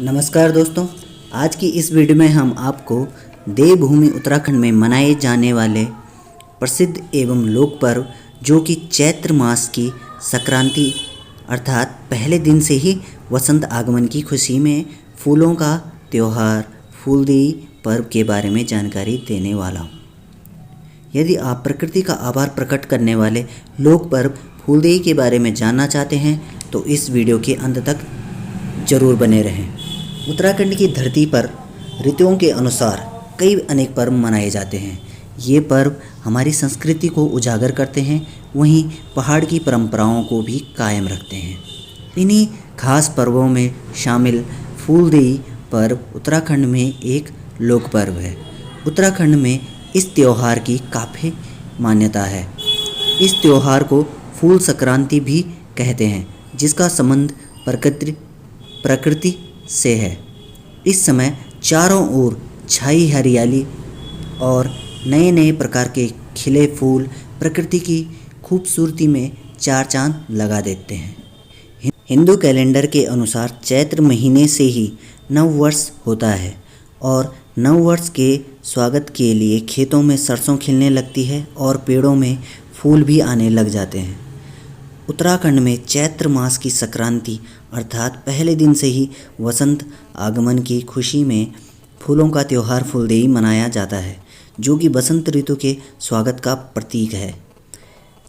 नमस्कार दोस्तों, आज की इस वीडियो में हम आपको देवभूमि उत्तराखंड में मनाए जाने वाले प्रसिद्ध एवं लोक पर्व जो कि चैत्र मास की संक्रांति अर्थात पहले दिन से ही वसंत आगमन की खुशी में फूलों का त्यौहार फूलदेई पर्व के बारे में जानकारी देने वाला हूँ। यदि आप प्रकृति का आभार प्रकट करने वाले लोक पर्व फूलदेई के बारे में जानना चाहते हैं तो इस वीडियो के अंत तक जरूर बने रहें। उत्तराखंड की धरती पर ऋतुओं के अनुसार कई अनेक पर्व मनाए जाते हैं। ये पर्व हमारी संस्कृति को उजागर करते हैं, वहीं पहाड़ की परंपराओं को भी कायम रखते हैं। इन्हीं खास पर्वों में शामिल फूलदेई पर्व उत्तराखंड में एक लोक पर्व है। उत्तराखंड में इस त्यौहार की काफ़ी मान्यता है। इस त्यौहार को फूल संक्रांति भी कहते हैं, जिसका संबंध प्रकृति से है। इस समय चारों ओर छाई हरियाली और नए नए प्रकार के खिले फूल प्रकृति की खूबसूरती में चार चांद लगा देते हैं। हिंदू कैलेंडर के अनुसार चैत्र महीने से ही नव वर्ष होता है और नव वर्ष के स्वागत के लिए खेतों में सरसों खिलने लगती है और पेड़ों में फूल भी आने लग जाते हैं। उत्तराखंड में चैत्र मास की संक्रांति अर्थात पहले दिन से ही वसंत आगमन की खुशी में फूलों का त्यौहार फूलदेई मनाया जाता है, जो कि बसंत ऋतु के स्वागत का प्रतीक है।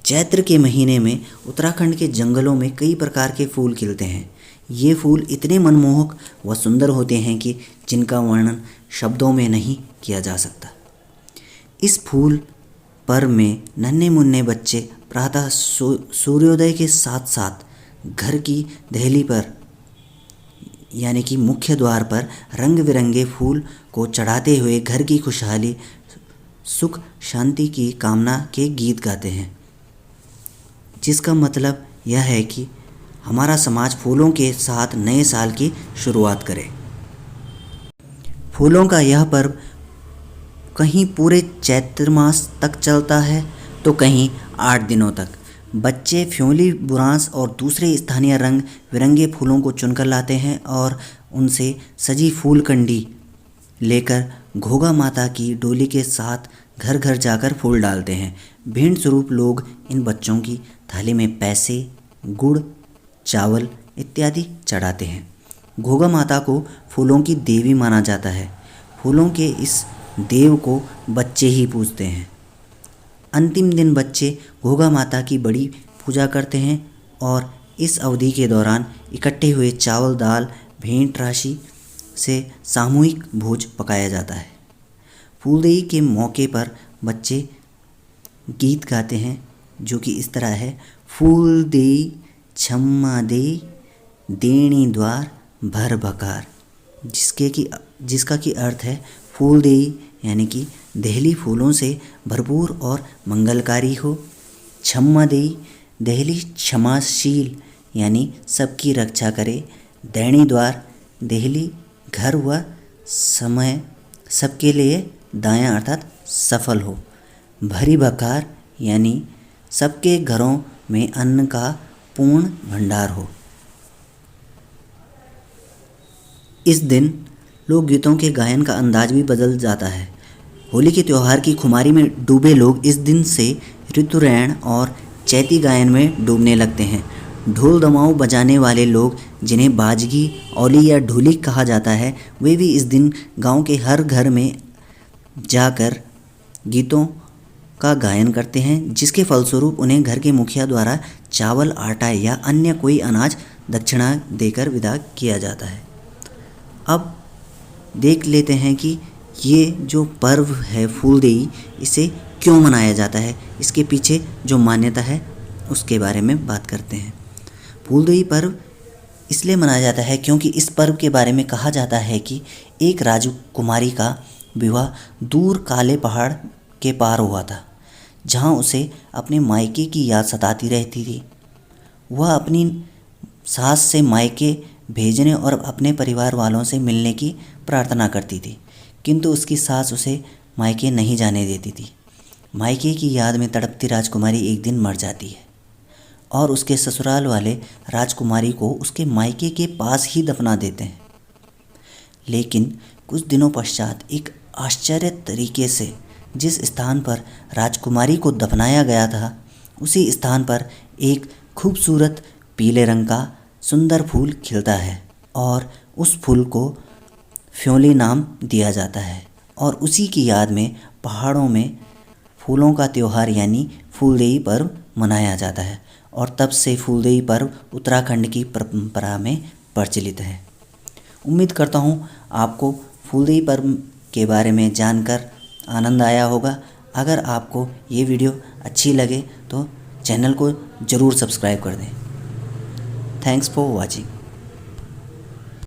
चैत्र के महीने में उत्तराखंड के जंगलों में कई प्रकार के फूल खिलते हैं। ये फूल इतने मनमोहक व सुंदर होते हैं कि जिनका वर्णन शब्दों में नहीं किया जा सकता। इस फूल पर्व में नन्हे मुन्ने बच्चे प्रातः सूर्योदय के साथ साथ घर की दहली पर यानी कि मुख्य द्वार पर रंग बिरंगे फूल को चढ़ाते हुए घर की खुशहाली सुख शांति की कामना के गीत गाते हैं, जिसका मतलब यह है कि हमारा समाज फूलों के साथ नए साल की शुरुआत करे। फूलों का यह पर्व कहीं पूरे चैत्र मास तक चलता है तो कहीं 8 दिनों तक। बच्चे फ्योली बुरांस और दूसरे स्थानीय रंग बिरंगे फूलों को चुनकर लाते हैं और उनसे सजी फूल कंडी लेकर घोगा माता की डोली के साथ घर घर जाकर फूल डालते हैं। भेंट स्वरूप लोग इन बच्चों की थाली में पैसे, गुड़, चावल इत्यादि चढ़ाते हैं। घोगा माता को फूलों की देवी माना जाता है। फूलों के इस देव को बच्चे ही पूजते हैं। अंतिम दिन बच्चे घोगा माता की बड़ी पूजा करते हैं और इस अवधि के दौरान इकट्ठे हुए चावल दाल भेंट राशि से सामूहिक भोज पकाया जाता है। फूलदेई के मौके पर बच्चे गीत गाते हैं जो कि इस तरह है। फूलदेई छम्मा देई देणी द्वार भर भकार, जिसका की अर्थ है फूलदेई यानी कि दहली फूलों से भरपूर और मंगलकारी हो। छम्मा देई दहली क्षमाशील यानी सबकी रक्षा करे। दैणी द्वार दहली घर व समय सबके लिए दायां अर्थात सफल हो। भरी भकार यानी सबके घरों में अन्न का पूर्ण भंडार हो। इस दिन लोकगीतों के गायन का अंदाज भी बदल जाता है। होली के त्यौहार की खुमारी में डूबे लोग इस दिन से ऋतुरैन और चैती गायन में डूबने लगते हैं। ढोल दमाऊ बजाने वाले लोग, जिन्हें बाजगी, औली या ढोलिक कहा जाता है, वे भी इस दिन गांव के हर घर में जाकर गीतों का गायन करते हैं, जिसके फलस्वरूप उन्हें घर के मुखिया द्वारा चावल, आटा या अन्य कोई अनाज दक्षिणा देकर विदा किया जाता है। अब देख लेते हैं कि ये जो पर्व है फूलदेई, इसे क्यों मनाया जाता है, इसके पीछे जो मान्यता है उसके बारे में बात करते हैं। फूलदेई पर्व इसलिए मनाया जाता है क्योंकि इस पर्व के बारे में कहा जाता है कि एक राजकुमारी का विवाह दूर काले पहाड़ के पार हुआ था, जहाँ उसे अपने मायके की याद सताती रहती थी। वह अपनी सास से मायके भेजने और अपने परिवार वालों से मिलने की प्रार्थना करती थी, किंतु उसकी सास उसे मायके नहीं जाने देती थी। मायके की याद में तड़पती राजकुमारी एक दिन मर जाती है और उसके ससुराल वाले राजकुमारी को उसके मायके के पास ही दफना देते हैं। लेकिन कुछ दिनों पश्चात एक आश्चर्य तरीके से जिस स्थान पर राजकुमारी को दफनाया गया था उसी स्थान पर एक खूबसूरत पीले रंग का सुंदर फूल खिलता है और उस फूल को फ्योली नाम दिया जाता है और उसी की याद में पहाड़ों में फूलों का त्यौहार यानी फूलदेई पर्व मनाया जाता है और तब से फूलदेई पर्व उत्तराखंड की परंपरा में प्रचलित है। उम्मीद करता हूँ आपको फूलदेई पर्व के बारे में जानकर आनंद आया होगा। अगर आपको ये वीडियो अच्छी लगे तो चैनल को ज़रूर सब्सक्राइब कर दें। Thanks for watching.